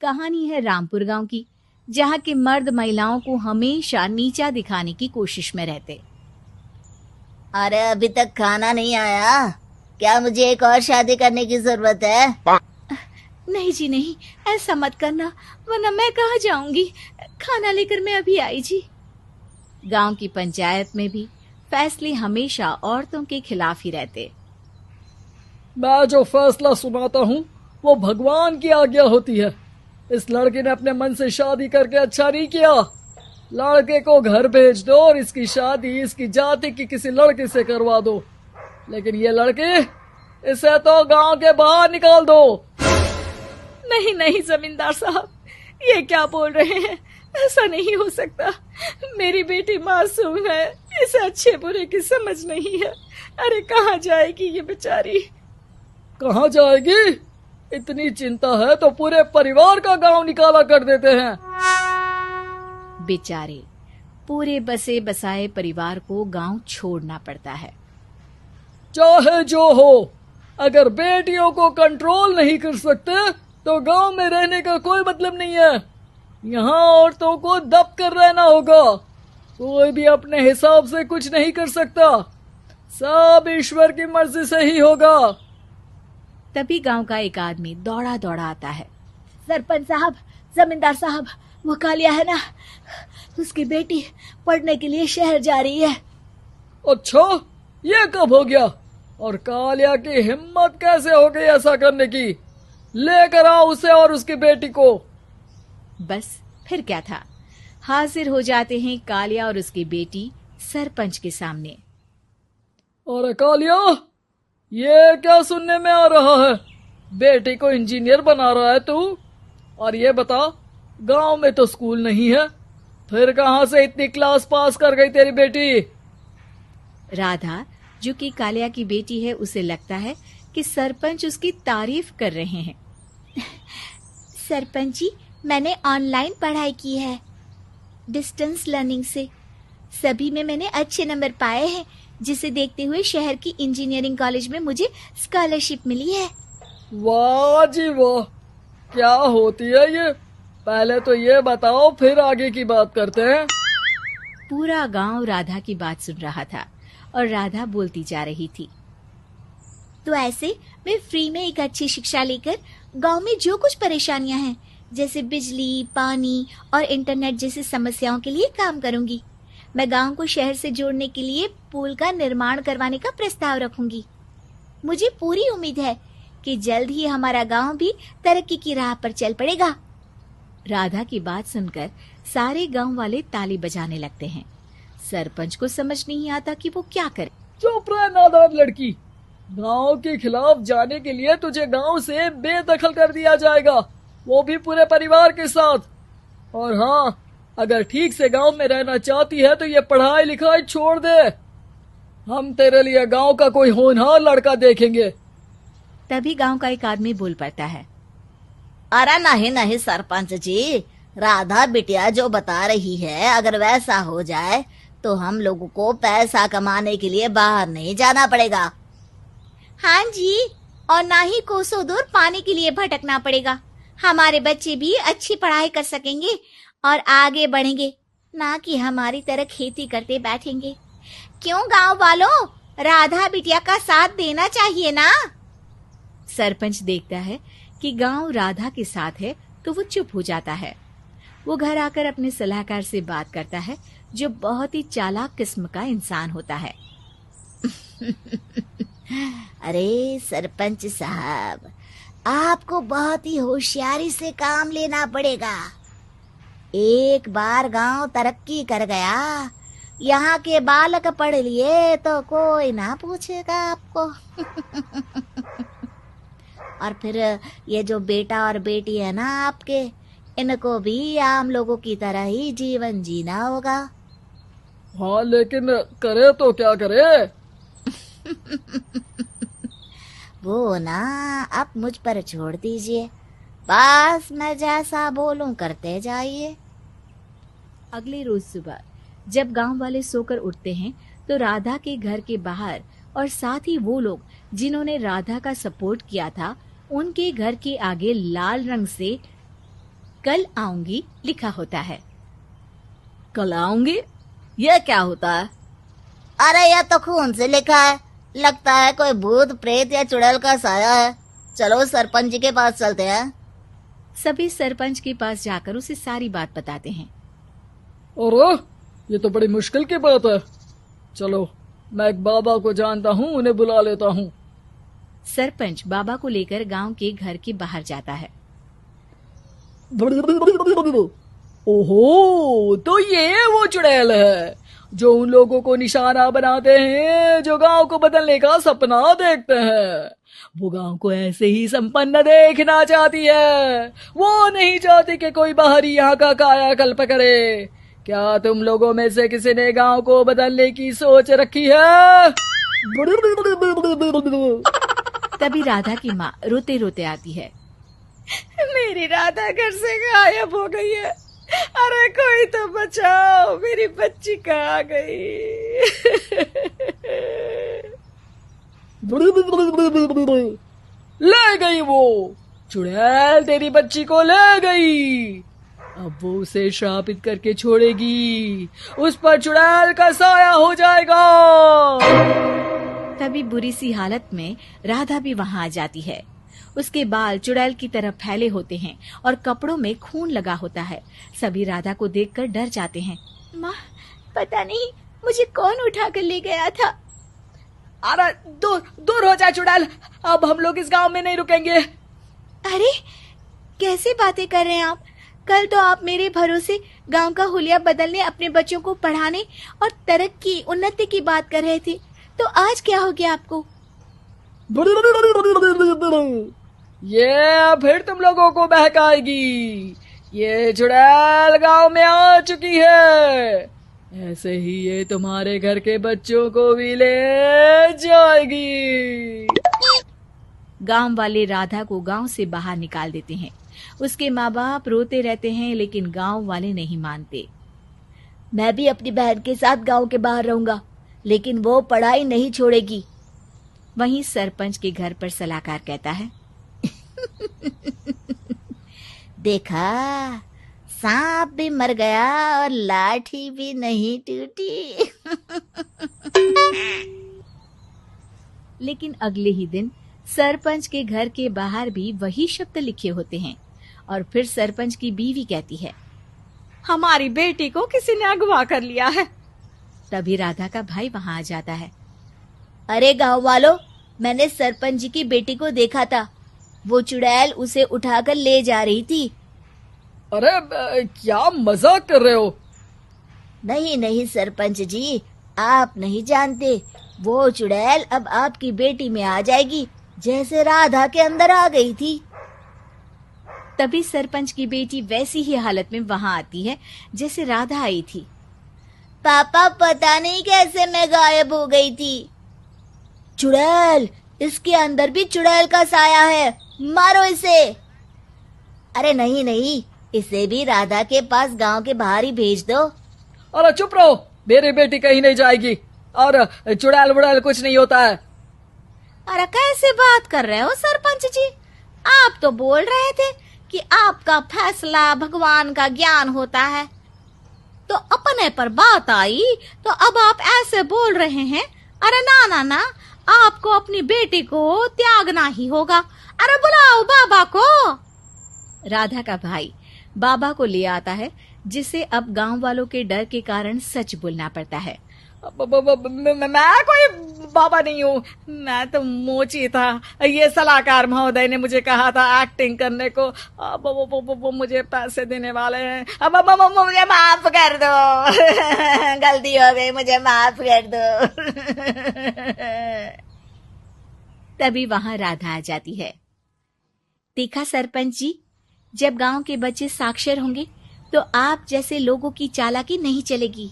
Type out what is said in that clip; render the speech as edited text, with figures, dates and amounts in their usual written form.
कहानी है रामपुर गांव की, जहां के मर्द महिलाओं को हमेशा नीचा दिखाने की कोशिश में रहते। अरे अभी तक खाना नहीं आया, क्या मुझे एक और शादी करने की जरूरत है? नहीं जी नहीं, ऐसा मत करना, वरना मैं कहाँ जाऊंगी। खाना लेकर मैं अभी आई जी। गांव की पंचायत में भी फैसले हमेशा औरतों के खिलाफ ही रहते। मैं जो फैसला सुनाता हूँ वो भगवान की आज्ञा होती है। इस लड़के ने अपने मन से शादी करके अच्छा नहीं किया। लड़के को घर भेज दो और इसकी शादी इसकी जाति की किसी लड़के से करवा दो, लेकिन ये लड़के, इसे तो गांव के बाहर निकाल दो। नहीं नहीं जमींदार साहब, ये क्या बोल रहे हैं? ऐसा नहीं हो सकता। मेरी बेटी मासूम है, इसे अच्छे बुरे की समझ नहीं है। अरे कहाँ जाएगी ये बेचारी? कहाँ जाएगी? इतनी चिंता है तो पूरे परिवार का गांव निकाला कर देते हैं। बेचारे पूरे बसे बसाए परिवार को गांव छोड़ना पड़ता है। चाहे जो हो, अगर बेटियों को कंट्रोल नहीं कर सकते तो गांव में रहने का कोई मतलब नहीं है। यहाँ औरतों को दब कर रहना होगा। कोई भी अपने हिसाब से कुछ नहीं कर सकता, सब ईश्वर की मर्जी से ही होगा। तभी गांव का एक आदमी दौड़ा दौड़ा आता है। सरपंच साहब, जमींदार साहब, वो कालिया है ना, उसकी बेटी पढ़ने के लिए शहर जा रही है। अच्छा, ये कब हो गया? और कालिया की हिम्मत कैसे हो गई ऐसा करने की? लेकर आओ उसे और उसकी बेटी को। बस फिर क्या था, हाजिर हो जाते हैं कालिया और उसकी बेटी सरपंच के सामने। और कालिया, ये क्या सुनने में आ रहा है? बेटी को इंजीनियर बना रहा है तू? और ये बता, गांव में तो स्कूल नहीं है, फिर कहां से इतनी क्लास पास कर गई तेरी बेटी? राधा, जो कि कालिया की बेटी है, उसे लगता है कि सरपंच उसकी तारीफ कर रहे हैं। सरपंच जी, मैंने ऑनलाइन पढ़ाई की है, डिस्टेंस लर्निंग से। सभी में मैंने अच्छे नंबर पाए हैं, जिसे देखते हुए शहर की इंजीनियरिंग कॉलेज में मुझे स्कॉलरशिप मिली है। वाह जी वाह, क्या होती है ये? पहले तो ये बताओ, फिर आगे की बात करते हैं। पूरा गांव राधा की बात सुन रहा था और राधा बोलती जा रही थी। तो ऐसे मैं फ्री में एक अच्छी शिक्षा लेकर गांव में जो कुछ परेशानियां हैं, जैसे बिजली, पानी और इंटरनेट जैसी समस्याओं के लिए काम करूंगी। मैं गांव को शहर से जोड़ने के लिए पुल का निर्माण करवाने का प्रस्ताव रखूंगी। मुझे पूरी उम्मीद है कि जल्द ही हमारा गांव भी तरक्की की राह पर चल पड़ेगा। राधा की बात सुनकर सारे गांव वाले ताली बजाने लगते हैं। सरपंच को समझ नहीं आता कि वो क्या करे। चुप रह नादान लड़की, गांव के खिलाफ जाने के लिए तुझे गांव से बेदखल कर दिया जाएगा, वो भी पूरे परिवार के साथ। और हाँ, अगर ठीक से गांव में रहना चाहती है तो ये पढ़ाई लिखाई छोड़ दे। हम तेरे लिए गांव का कोई होनहार लड़का देखेंगे। तभी गांव का एक आदमी बोल पड़ता है। अरे नहीं नहीं सरपंच जी, राधा बिटिया जो बता रही है, अगर वैसा हो जाए तो हम लोगों को पैसा कमाने के लिए बाहर नहीं जाना पड़ेगा। हाँ जी, और ना ही कोसों दूर पानी के लिए भटकना पड़ेगा। हमारे बच्चे भी अच्छी पढ़ाई कर सकेंगे और आगे बढ़ेंगे, ना कि हमारी तरह खेती करते बैठेंगे। क्यों गांव वालों, राधा बिटिया का साथ देना चाहिए ना। सरपंच देखता है कि गांव राधा के साथ है तो वो चुप हो जाता है। वो घर आकर अपने सलाहकार से बात करता है, जो बहुत ही चालाक किस्म का इंसान होता है। अरे सरपंच साहब, आपको बहुत ही होशियारी से काम लेना पड़ेगा। एक बार गांव तरक्की कर गया, यहाँ के बालक पढ़ लिए तो कोई ना पूछेगा आपको। और फिर ये जो बेटा और बेटी है ना आपके, इनको भी आम लोगों की तरह ही जीवन जीना होगा। हाँ, लेकिन करे तो क्या करे? वो ना आप मुझ पर छोड़ दीजिए, बस मैं जैसा बोलूं करते जाइए। अगले रोज सुबह जब गांव वाले सोकर उठते हैं तो राधा के घर के बाहर और साथ ही वो लोग जिन्होंने राधा का सपोर्ट किया था, उनके घर के आगे लाल रंग से कल आऊंगी लिखा होता है। कल आऊंगी, यह क्या होता है? अरे यह तो खून से लिखा है, लगता है कोई भूत प्रेत या चुड़ैल का साया है। चलो सरपंच जी के पास चलते हैं। सभी सरपंच के पास जाकर उसे सारी बात बताते हैं। अरे ये तो बड़ी मुश्किल की बात है। चलो मैं एक बाबा को जानता हूँ, उन्हें बुला लेता हूँ। सरपंच बाबा को लेकर गांव के घर के बाहर जाता है। ओहो, तो ये वो चुड़ैल है जो उन लोगों को निशाना बनाते हैं जो गांव को बदलने का सपना देखते हैं। वो गांव को ऐसे ही संपन्न देखना चाहती है। वो नहीं चाहती कि कोई बाहरी यहाँ का कायाकल्प करे। क्या तुम लोगों में से किसी ने गांव को बदलने की सोच रखी है? तभी राधा की माँ रोते रोते आती है। मेरी राधा घर से गायब हो गई है। अरे कोई तो बचाओ, मेरी बच्ची कहाँ गई? ले गई वो चुड़ैल, तेरी बच्ची को ले गई। अब वो उसे श्रापित करके छोड़ेगी, उस पर चुड़ैल का साया हो जाएगा। तभी बुरी सी हालत में राधा भी वहां आ जाती है। उसके बाल चुड़ैल की तरह फैले होते हैं और कपड़ों में खून लगा होता है। सभी राधा को देखकर डर जाते हैं। माँ, पता नहीं मुझे कौन उठा कर ले गया था। अरे दूर हो जा चुड़ैल, अब हम लोग इस गांव में नहीं रुकेंगे। अरे कैसे बातें कर रहे हैं आप? कल तो आप मेरे भरोसे गांव का हुलिया बदलने, अपने बच्चों को पढ़ाने और तरक्की उन्नति की बात कर रहे थे, तो आज क्या हो गया आपको? ये फिर तुम लोगों को बहकाएगी। ये चुड़ैल गांव में आ चुकी है, ऐसे ही ये तुम्हारे घर के बच्चों को भी ले जाएगी। गांव वाले राधा को गांव से बाहर निकाल देते हैं। उसके माँ बाप रोते रहते हैं, लेकिन गांव वाले नहीं मानते। मैं भी अपनी बहन के साथ गांव के बाहर रहूंगा, लेकिन वो पढ़ाई नहीं छोड़ेगी। वहीं सरपंच के घर पर सलाहकार कहता है। देखा, सांप भी मर गया और लाठी भी नहीं टूटी। लेकिन अगले ही दिन सरपंच के घर के बाहर भी वही शब्द लिखे होते हैं और फिर सरपंच की बीवी कहती है, हमारी बेटी को किसी ने अगवा कर लिया है। तभी राधा का भाई वहां आ जाता है। अरे गांव वालों, मैंने सरपंच जी की बेटी को देखा था। वो चुड़ैल उसे उठाकर ले जा रही थी। अरे क्या मजाक कर रहे हो? नहीं नहीं सरपंच जी, आप नहीं जानते। वो चुड़ैल अब आपकी बेटी में आ जाएगी, जैसे राधा के अंदर आ गई थी। तभी सरपंच की बेटी वैसी ही हालत में वहां आती है जैसे राधा आई थी। पापा, पता नहीं कैसे मैं गायब हो गई थी। चुड़ैल, इसके अंदर भी चुड़ैल का साया है, मारो इसे। अरे नहीं नहीं, इसे भी राधा के पास गांव के बाहर ही भेज दो। अरे चुप रहो, मेरी बेटी कहीं नहीं जाएगी और चुड़ैल वुड़ैल कुछ नहीं होता है। अरे कैसे बात कर रहे हो सरपंच जी? आप तो बोल रहे थे कि आपका फैसला भगवान का ज्ञान होता है, तो अपने पर बात आई तो अब आप ऐसे बोल रहे हैं। अरे ना ना ना, आपको अपनी बेटी को त्यागना ही होगा। अरे बुलाओ बाबा को। राधा का भाई बाबा को ले आता है, जिसे अब गांव वालों के डर के कारण सच बोलना पड़ता है। मैं कोई बाबा नहीं हूँ, मैं तो मोची था। ये सलाहकार महोदय ने मुझे कहा था एक्टिंग करने को। अब वो मुझे पैसे देने वाले हैं। अब मुझे माफ कर दो। गलती हो गई, मुझे माफ कर दो। तभी वहां राधा आ जाती है। देखा सरपंच जी, जब गांव के बच्चे साक्षर होंगे तो आप जैसे लोगों की चालाकी नहीं चलेगी।